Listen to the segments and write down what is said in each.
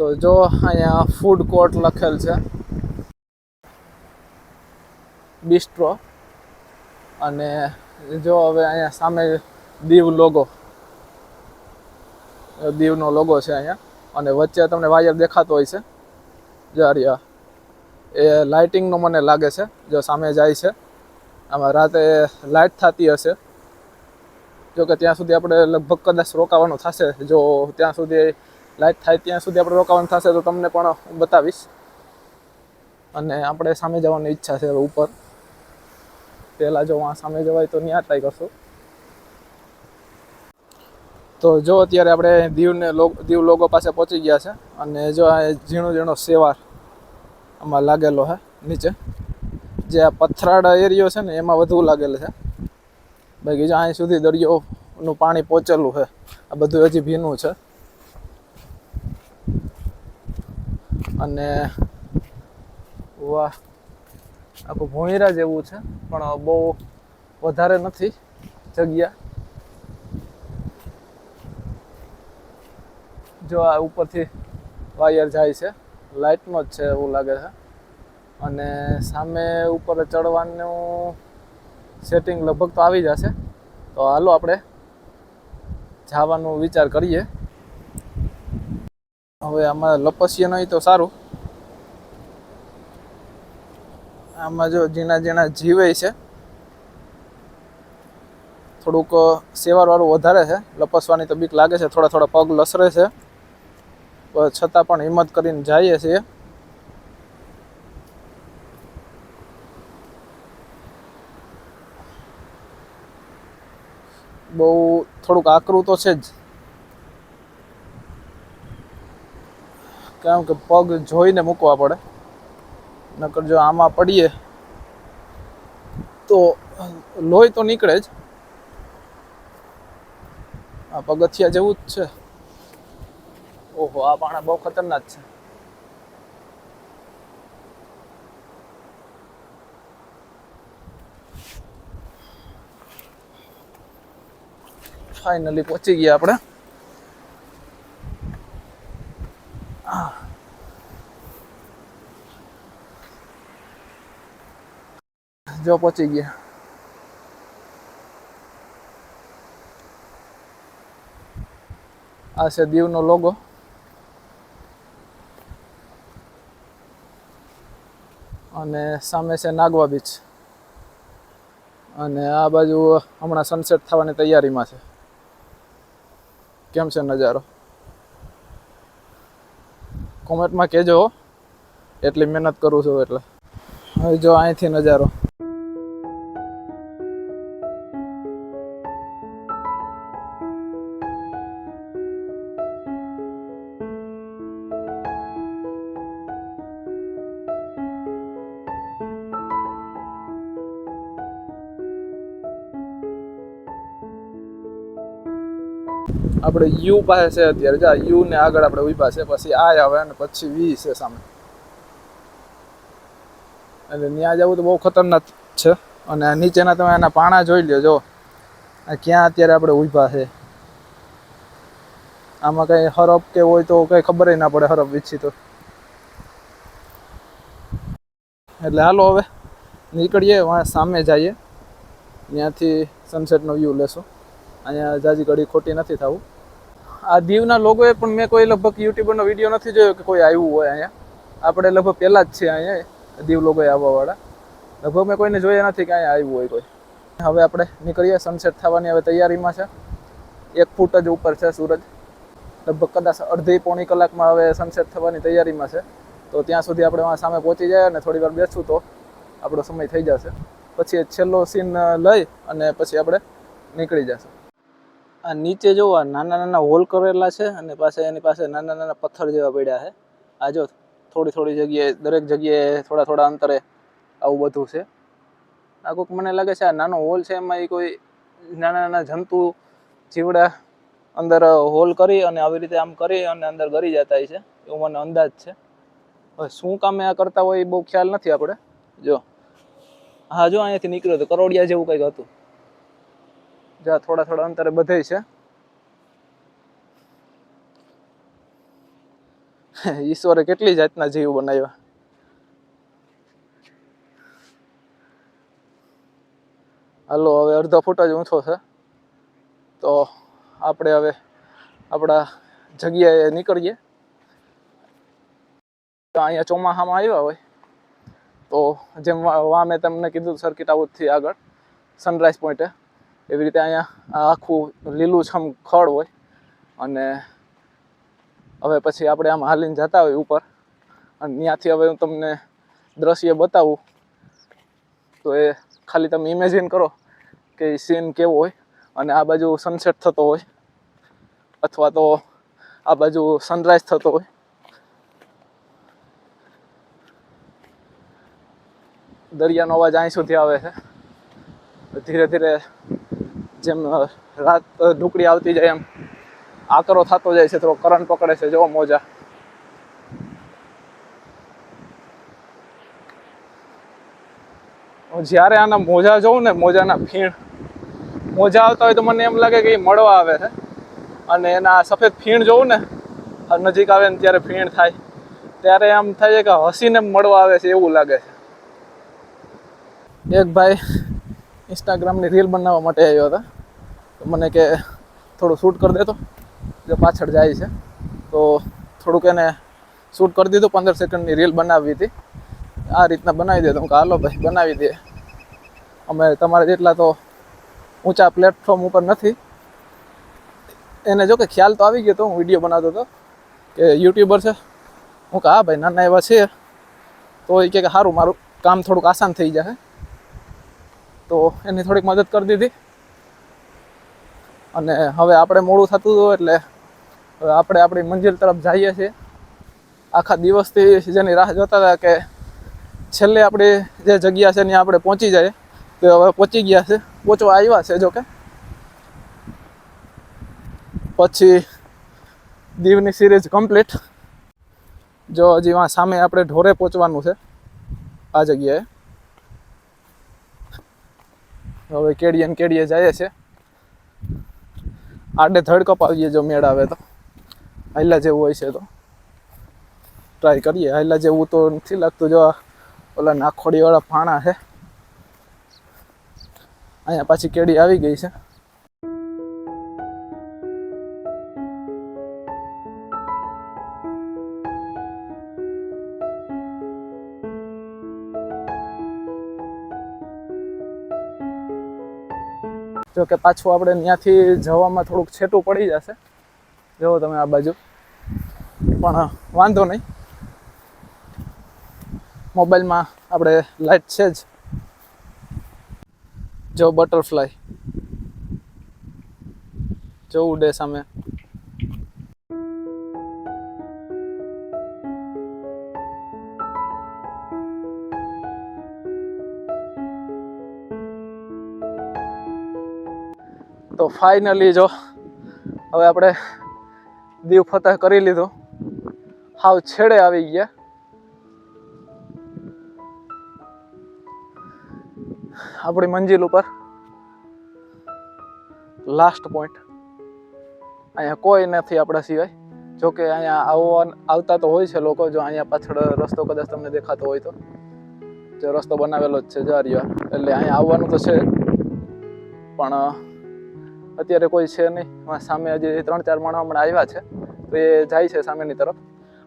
તો જો અહીંયા ફૂડ કોર્ટ લખેલ છે, બિસ્ટ્રો. અને જો હવે અહીંયા સામે દીવ લોગો, દીવનો લોગો છે અહીંયા. અને વચ્ચે તમને વાયર દેખાતો હોય છે, જારિયા એ લાઇટિંગનો મને લાગે છે. જો સામે જાય છે, આમાં રાતે લાઇટ થતી હશે. જો કે ત્યાં સુધી આપણે લગભગ કદાચ રોકાવાનું થશે. જો ત્યાં સુધી લાઇટ થાય ત્યાં સુધી આપણે રોકાવાનું થશે તો તમને પણ હું બતાવીશ. અને આપણે સામે જવાની ઈચ્છા છે હવે ઉપર. પહેલાં જો આ સામે જવાય તો ત્યાં ટ્રાય કરશું. તો જો અત્યારે આપણે દીવ લોગો પાસે પહોંચી ગયા છે. અને જો આ ઝીણો સેવાર આમાં લાગેલો છે નીચે. જે આ પથરાળ એરિયો છે ને એમાં વધુ લાગેલો છે. બાકી જો અહીં સુધી દરિયોનું પાણી પહોંચેલું છે. આ બધું હજી ભીનું છે. અને વાહ, આખું ભોંયરા જેવું છે, પણ બહુ વધારે નથી જગ્યા. જો આ ઉપરથી વાયર જાય છે, લાઇટનો જ છે એવું લાગે છે. અને સામે ઉપર ચડવાનું સેટિંગ લગભગ તો આવી જશે. તો હાલો આપણે જવાનો વિચાર કરીએ. હવે આમાં લપસીએ નહીં તો સારું. આમાં જો ઝીણા જીવે છે, થોડુંક સેવારવાળું વધારે છે. લપસવાની તો બીક લાગે છે, થોડા પગ લસરે છે, છતાં પણ હિંમત કરીને જઈએ છીએ. બહુ થોડુંક આકરું તો છે જ, કેમ કે પગ જોઈને મૂકવા પડે. નકર જો આમાં પડીએ તો લોહી તો નીકળે જ. આ પગથિયા જેવું જ છે. ઓહો, આ પાણા બહુ ખતરનાક છે. ફાઇનલી પહોંચી ગયા આપણે. જો પહોંચી ગયા. આ છે દીવનો લોગો. અને સામે છે નાગવા બીચ. અને આ બાજુ હમણાં સનસેટ થવાની તૈયારીમાં છે. કેમ છે નજારો? કોમેન્ટમાં કહેજો. એટલી મહેનત કરું છું એટલે. હવે જો અહીંથી નજારો. આપણે યુ પાસે છે અત્યારે. જા યુ ને આગળ આપણે ઉભા છે, પછી આ આવે અને પછી વી છે સામે. એટલે ત્યાં જવું તો બહુ ખતરનાક છે. અને નીચેના તમે એના પાણા જોઈ લો. જો આ ક્યાં અત્યારે આપણે ઉભા છે. આમાં કઈ હરફ કે હોય તો કઈ ખબર ના પડે, હરફ વીછી તો. એટલે હાલો હવે નીકળીએ, વાં સામે જઈએ, ત્યાંથી સનસેટનો વ્યૂ લેશું. અહીંયા જાજી ઘડી ખોટી નથી થવું. આ દીવના લોગોએ પણ મેં કોઈ લગભગ યુટ્યુબરનો વિડીયો નથી જોયો કે કોઈ આવ્યું હોય અહીંયા. આપણે લગભગ પહેલાં જ છે અહીંયા દીવ લોગોએ આવવાવાળા. લગભગ મેં કોઈને જોયા નથી કે અહીંયા આવ્યું હોય કોઈ. હવે આપણે નીકળીએ. સનસેટ થવાની હવે તૈયારીમાં છે. 1 ફૂટ જ ઉપર છે સૂરજ. લગભગ કદાચ અડધી પોણી કલાકમાં હવે સનસેટ થવાની તૈયારીમાં છે. તો ત્યાં સુધી આપણે વાં સામે પહોંચી જાય અને થોડી વાર બેસું તો આપણો સમય થઈ જશે. પછી છેલ્લો સીન લઈ અને પછી આપણે નીકળી જશું. આ નીચે જોવા નાના હોલ કરેલા છે અને એની પાસે નાના પથ્થર જેવા પડ્યા છે. આ જો થોડી જગ્યાએ, દરેક જગ્યાએ થોડા અંતરે આવું બધું છે. આ કોઈક મને લાગે છે આ નાનો હોલ છે, એમાં એ કોઈ નાના જંતુ જીવડા અંદર હોલ કરી અને આવી રીતે આમ કરી અને અંદર ગરી જતા હોય છે, એવું મને અંદાજ છે. હવે શું કામે આ કરતા હોય એ બહુ ખ્યાલ નથી આપણે. જો હા, જો અહીંયાથી નીકળ્યો તો કરોડિયા જેવું કંઈક હતું. જ્યાં થોડા અંતરે બધે છે. ઈશ્વરે કેટલી જાતના જીવ બનાવ્યા. હાલો હવે અડધો ફૂટ જ ઊંચો છે, તો આપણે હવે આપણા જગ્યાએ નીકળીએ. અહીંયા ચોમાસામાં આવ્યા હોય તો જેમ મેં તમને કીધું સર્કિટ હાઉસથી આગળ સનરાઈઝ પોઈન્ટે, એવી રીતે અહીંયા આખું લીલુંછમ ખડ હોય. અને હવે પછી આપણે આમ હાલીને જતા હોય ઉપર, અને ત્યાંથી હવે હું તમને દ્રશ્ય બતાવું તો એ ખાલી તમે ઇમેજિન કરો કે એ સીન કેવો હોય. અને આ બાજુ સનસેટ થતો હોય અથવા તો આ બાજુ સનરાઈઝ થતો હોય. દરિયાનો અવાજ અહીં સુધી આવે છે. ધીરે ધીરે જેમ રાત ઢુકડી આવતી જાય એમ આકરો થતો જાય છે, થોડો કરંટ પકડે છે. જો મોજા, હું જ્યારે આના મોજા જોઉં ને, મોજાના ફીણ મોજા આવતા હોય તો મને એમ લાગે કે એ મળવા આવે છે. અને એના સફેદ ફીણ જોઉં ને, નજીક આવે ને ત્યારે ફીણ થાય, ત્યારે આમ થાય છે કે હસીને મળવા આવે છે એવું લાગે છે. એક ભાઈ ઇન્સ્ટાગ્રામની રીલ બનાવવા માટે આવ્યો હતા, તો મને કે થોડું શૂટ કરી દેતો, જો પાછળ જાય છે તો થોડુંક એને શૂટ કરી દીધું. 15 સેકન્ડની રીલ બનાવવી હતી, આ રીતના બનાવી દે. તો હું કહું હાલો ભાઈ બનાવી દે, અમે તમારે જેટલા તો ઊંચા પ્લેટફોર્મ ઉપર નથી. એને જો કે ખ્યાલ તો આવી ગયો તો હું વિડીયો બનાવતો હતો કે યુટ્યુબર છે. હું કહું હા ભાઈ નાના એવા છે, તો એ કે સારું મારું કામ થોડુંક આસાન થઈ જશે. તો એની થોડીક મદદ કરી દીધી. અને હવે આપણે મોડું થતું હતું એટલે હવે આપણે આપણી મંજિલ તરફ જઈએ છીએ. આખા દિવસથી જેની રાહ જોતા હતા કે છેલ્લે આપણી જે જગ્યા છે ત્યાં આપણે પહોંચી જાય, તો હવે પહોંચી ગયા છે, પહોંચવા આવ્યા છે. જો કે પછી દીવની સિરીઝ કમ્પ્લીટ. જો હજી વાં સામે આપણે ઢોરે પહોંચવાનું છે આ જગ્યાએ. હવે કેડીએ ને કેડીએ જાય છે. આડે ધડ કપાવીએ જો મેળ આવે તો. હાઈલા જેવું હોય છે તો ટ્રાય કરીએ. હાઈલા જેવું તો નથી લાગતું. જો ઓલા નાખોડીવાળા પાણા છે. અહીંયા પાછી કેડી આવી ગઈ છે. જો કે પાછું આપણે ત્યાંથી જવામાં થોડુંક છેટું પડી જશે. જુઓ તમે આ બાજુ, પણ વાંધો નહીં, મોબાઈલમાં આપણે લાઈટ છે જ. જો બટરફ્લાય જો ઉડે સામે. તો ફાઇનલી જો હવે આપણે દીવ ફતહ કરી લીધો. હાવ છેડે આવી ગયા. આપણી મંજિલ ઉપર લાસ્ટ પોઈન્ટ. અહીંયા કોઈ નથી આપણા સિવાય. જોકે અહીંયા આવતા તો હોય છે લોકો. જો અહીંયા પાછળ રસ્તો કદાચ તમને દેખાતો હોય તો, જે રસ્તો બનાવેલો જ છે જારિયા, એટલે અહીંયા આવવાનું તો છે, પણ અત્યારે કોઈ છે નહીં. સામે હજી 3-4 માણસ હમણાં આવ્યા છે, તો એ જાય છે સામેની તરફ.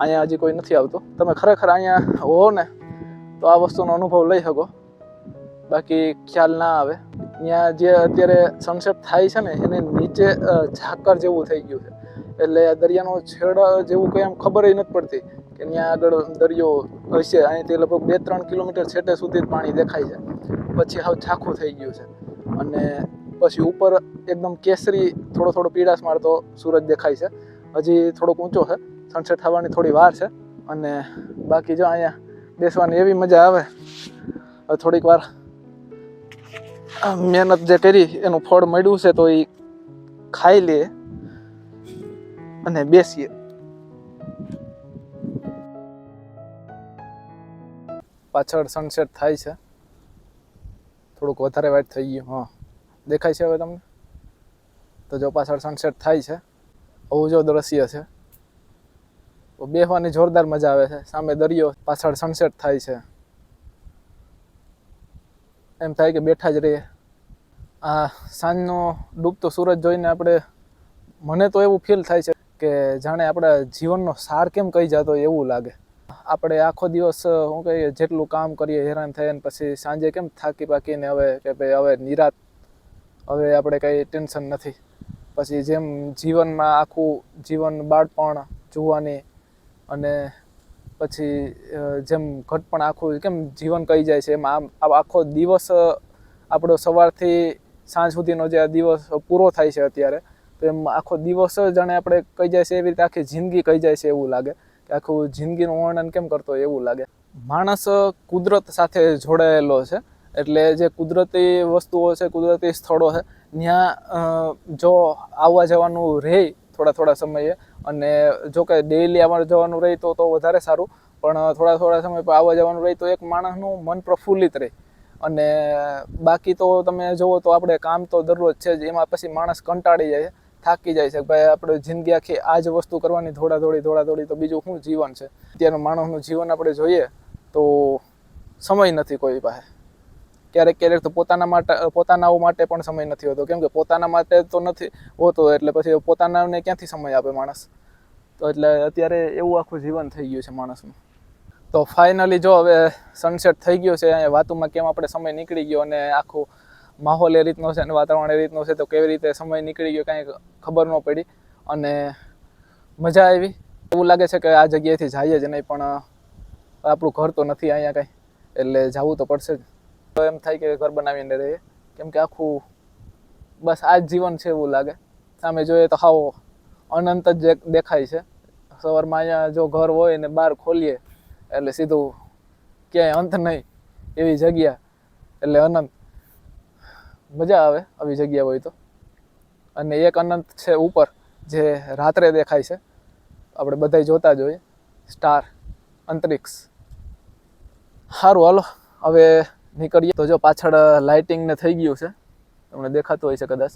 અહીંયા હજી કોઈ નથી આવતું. તમે ખરેખર અહીંયા હો ને તો આ વસ્તુનો અનુભવ લઈ શકો, બાકી ખ્યાલ ના આવે. ત્યાં જે અત્યારે સનસેટ થાય છે ને એને નીચે ઝાકર જેવું થઈ ગયું છે, એટલે દરિયાનો છેડો જેવું કંઈ આમ ખબર નથી પડતી કે ત્યાં આગળ દરિયો હશે. અહીંથી લગભગ 2-3 કિલોમીટર છેટે સુધી જ પાણી દેખાય છે, પછી હાવ ઝાખું થઈ ગયું છે. અને પછી ઉપર એકદમ કેસરી થોડો પીળાશ મારતો સૂરજ દેખાય છે. હજી થોડોક ઊંચો છે, સનસેટ થવાની થોડી વાર છે. અને બાકી જો અહીંયા બેસવાની એવી મજા આવે. થોડીક વાર મહેનત જે કરી એનું ફળ મળ્યું છે તો એ ખાઈ લે અને બેસીએ. પાછળ સનસેટ થાય છે, થોડુંક વધારે વાઇટ થઈ ગયું. હા દેખાય છે હવે તમને? તો જો પાછળ સનસેટ થાય છે, આવું જો દ્રશ્ય છે. તો બેસવાની જોરદાર મજા આવે છે. સામે દરિયો, પાછળ સનસેટ થાય છે, એમ થાય કે બેઠા જ રહીએ. આ સાંજનો ડૂબતો સૂરજ જોઈને મને તો એવું ફીલ થાય છે કે જાણે આપણા જીવનનો સાર કેમ કહી જતો એવું લાગે. આપણે આખો દિવસ શું કહીએ જેટલું કામ કરીએ હેરાન થઈને પછી સાંજે કેમ થાકી પાકીને હવે કે ભાઈ હવે નિરાત, હવે આપણે કંઈ ટેન્શન નથી. પછી જેમ જીવનમાં આખું જીવન, બાળપણ, જુવાની અને પછી જેમ ઘટપણ આખું કેમ જીવન કહી જાય છે, એમ આખો દિવસ આપણો સવારથી સાંજ સુધીનો જે આ દિવસ પૂરો થાય છે અત્યારે, તો એમ આખો દિવસ જાણે આપણે કહી જાય છે એવી રીતે આખી જિંદગી કહી જાય છે એવું લાગે કે આખું જિંદગીનું વર્ણન કેમ કરતો હોય એવું લાગે. માણસ કુદરત સાથે જોડાયેલો છે, એટલે જે કુદરતી વસ્તુઓ છે, કુદરતી સ્થળો છે, ત્યાં જો આવવા જવાનું રહે થોડા સમયે, અને જો કે ડેઈલી આવવા જવાનું રહે તો વધારે સારું, પણ થોડા સમય પર આવવા જવાનું રહે તો એક માણસનું મન પ્રફુલ્લિત રહે. અને બાકી તો તમે જુઓ તો આપણે કામ તો દરરોજ છે જ, એમાં પછી માણસ કંટાળી જાય છે, થાકી જાય છે. ભાઈ આપણે જિંદગી આખી આ જ વસ્તુ કરવાની, દોડાદોડી તો બીજું શું જીવન છે. અત્યારનું માણસનું જીવન આપણે જોઈએ તો સમય નથી કોઈ પાસે. ક્યારેક તો પોતાનાઓ માટે પણ સમય નથી હોતો, કેમ કે પોતાના માટે તો નથી હોતો, એટલે પછી પોતાનાને ક્યાંથી સમય આપે માણસ. તો એટલે અત્યારે એવું આખું જીવન થઈ ગયું છે માણસનું. તો ફાઇનલી જો હવે સનસેટ થઈ ગયો છે. અહીંયા વાતોમાં કેમ આપણે સમય નીકળી ગયો, અને આખું માહોલ એ રીતનો છે અને વાતાવરણ એ રીતનું છે, તો કેવી રીતે સમય નીકળી ગયો કાંઈ ખબર ન પડી અને મજા આવી. એવું લાગે છે કે આ જગ્યાએથી જઈએ જ નહીં, પણ આપણું ઘર તો નથી અહીંયા કાંઈ, એટલે જવું તો પડશે જ. તો એમ થાય કે ઘર બનાવીને રહીએ, કેમ કે આખું બસ આ જ જીવન છે એવું લાગે. સામે જોઈએ તો હાવ અનંત જ દેખાય છે. સવારમાં અહીંયા જો ઘર હોય ને બહાર ખોલીએ એટલે સીધું ક્યાંય અંત નહીં એવી જગ્યા, એટલે અનંત. મજા આવે આવી જગ્યા હોય તો. અને એક અનંત છે ઉપર જે રાત્રે દેખાય છે, આપણે બધાય જોતા જ હોઈએ, સ્ટાર, અંતરિક્ષ. સારું હાલો હવે નીકળીએ. તો જો પાછળ લાઇટિંગ ને થઈ ગયું છે, તમને દેખાતું હોય છે કદાચ,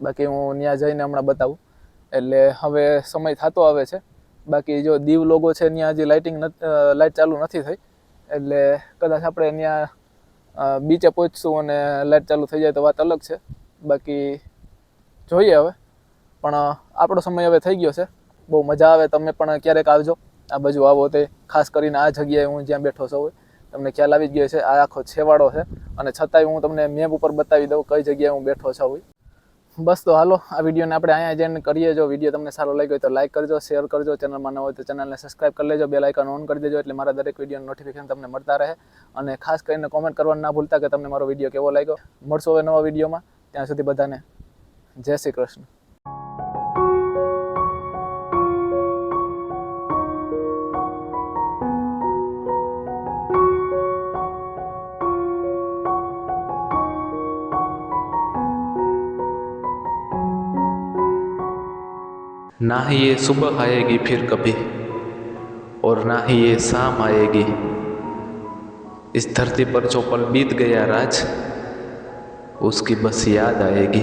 બાકી હું ત્યાં જઈને હમણાં બતાવું. એટલે હવે સમય થતો આવે છે. બાકી જો દીવ લોગો છે ત્યાં હજી લાઇટ ચાલુ નથી થઈ, એટલે કદાચ આપણે ત્યાં બીચે પહોંચશું અને લાઇટ ચાલુ થઈ જાય તો વાત અલગ છે. બાકી જોઈએ હવે, પણ આપણો સમય હવે થઈ ગયો છે. બહુ મજા આવે. તમે પણ ક્યારેક આવજો આ બાજુ આવો તે, ખાસ કરીને આ જગ્યાએ હું જ્યાં બેઠો છું તમને ખ્યાલ આવી ગયો છે. આ આખો છેવાડો છે, અને છતાંય હું તમને મેપ ઉપર બતાવી દઉં કઈ જગ્યાએ હું બેઠો છું. બસ તો હાલો આ વિડીયોને આપણે અહીંયા જ એન્ડ કરીએ. જો વિડીયો તમને સારો લાગ્યો હોય તો લાઇક કરજો, શેર કરજો, ચેનલમાં ન હોય તો ચેનલને સબસ્ક્રાઈબ કરી લેજો, બેલ આઇકન ઓન કરી દેજો, એટલે મારા દરેક વિડીયોનું નોટિફિકેશન તમને મળતા રહે. અને ખાસ કરીને કોમેન્ટ કરવાનું ના ભૂલતા કે તમને મારો વિડીયો કેવો લાગ્યો. મળશો હવે નવા વિડીયોમાં, ત્યાં સુધી બધાને જય શ્રી કૃષ્ણ. ना ही ये सुबह आएगी फिर कभी और ना ही ये शाम आएगी, इस धरती पर जो पल बीत गया राज उसकी बस याद आएगी.